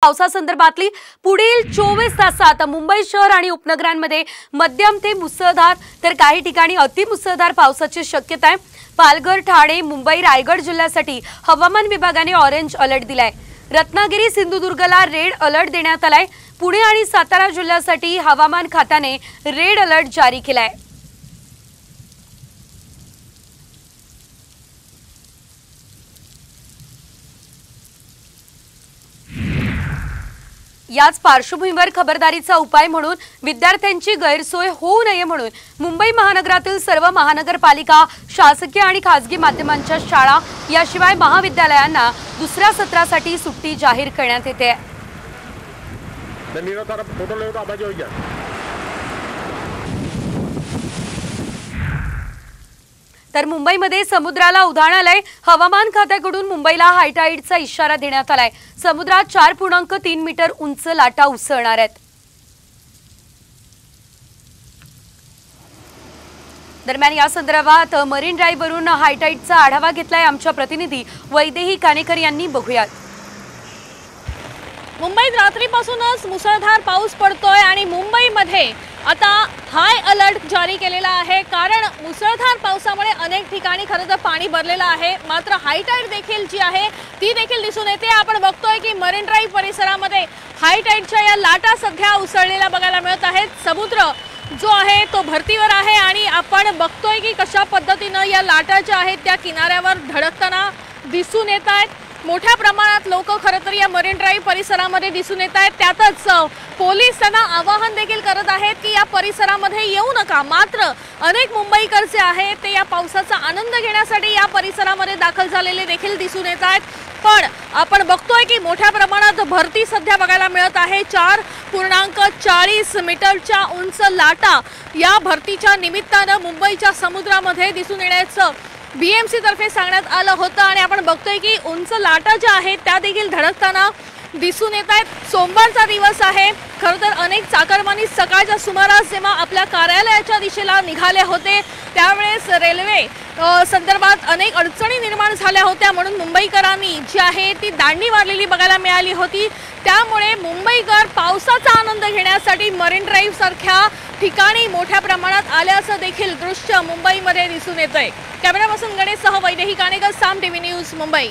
पावसासंदर्भातली पुढील 24 तासात मुंबई शहर आणि उपनगरांमध्ये मध्यम ते मुसळधार तर काही ठिकाणी अतिमुसळधार पावसाची शक्यता आहे। पालघर, ठाणे, मुंबई, रायगड जिल्ह्यासाठी हवामान विभागाने ऑरेंज अलर्ट दिलाय। रत्नागिरी, सिंधुदुर्गला रेड अलर्ट देण्यात आलाय। पुणे आणि सातारा जिल्ह्यासाठी हवामान खात्याने रेड अलर्ट जारी केलाय। याच पार्श्वभूमीवर खबरदारीचा उपाय म्हणून विद्यार्थ्यांची गैरसोय होऊ नये म्हणून मुंबई महानगरातील सर्व महानगरपालिका, शासकीय आणि खासगी माध्यमांच्या शाळा याशिवाय महाविद्यालयांना दुसऱ्या सत्रासाठी सुट्टी जाहीर करण्यात येते। तर मुंबईमध्ये समुद्राला उधाण आलंय। हवामान खात्याकडून मुंबईला हायटाईडचा इशारा देण्यात आलाय। समुद्रात 4.3 मीटर उंच लाटा उसळणार आहेत। दरम्यान या संदर्भात मरीन ड्राईव्हवरून हायटाईडचा आढावा घेतलाय आमच्या प्रतिनिधी वैदेही कानेकर यांनी। बघूयात। मुंबईत रात्रीपासूनच मुसळधार पाऊस पडतोय आणि मुंबईमध्ये आता हाय अलर्ट जारी केलेला आहे, कारण मुसळधार पावसामुळे अनेक ठिकाणी खरं तर पाणी भरलेलं आहे। मात्र हायटाईड देखील जी आहे ती देखील दिसून येते। आपण बघतोय की मरीन ड्राईव्ह परिसरामध्ये हायटाईडच्या या लाटा सध्या उसळलेल्या बघायला मिळत आहेत। समुद्र जो आहे तो भरतीवर आहे आणि आपण बघतोय की कशा पद्धतीने या लाटा ज्या आहेत त्या किनाऱ्यावर धडकताना दिसून येत आहेत। मोठ्या प्रमाणात लोक खरं तर या मरीन ड्राईव्ह परिसरामध्ये दिसून येत आहेत। त्यातच पोलीस त्यांना आवाहन देखील करत आहेत की या परिसरामध्ये येऊ नका। मात्र अनेक मुंबईकर जे आहेत ते या पावसाचा आनंद घेण्यासाठी या परिसरामध्ये दाखल झालेले देखील दिसून येत आहेत। पण आपण बघतोय की मोठ्या प्रमाणात भरती सध्या बघायला मिळत आहे। 4.40 मीटरच्या उंच लाटा या भरतीच्या निमित्तानं मुंबईच्या समुद्रामध्ये दिसून येण्याचं बीएमसी तर्फे सांगण्यात आलं होतं आणि आपण बघतोय की उंच लाटा ज्या आहेत त्या देखील धडकताना दिसून येत आहेत। सोमवारचा दिवस आहे। खरं तर अनेक चाकरमानी सकाळच्या सुमारास जेव्हा आपल्या कार्यालयाच्या दिशेला निघाले होते त्यावेळेस रेल्वे संदर्भात अनेक अडचणी निर्माण झाल्या होत्या, म्हणून मुंबईकरांनी जी आहे ती दांडी मारलेली बघायला मिळाली होती। त्यामुळे मुंबईकर पावसाचा आनंद घेण्यासाठी मरीन ड्राईव्ह सारख्या ठिकाणी मोठ्या प्रमाणात आल्याचं देखील दृश्य मुंबईमध्ये दिसून येतंय। कॅमेरा पर्सन गणेशसह वैदेही कानेकर, साम टीव्ही न्यूज, मुंबई।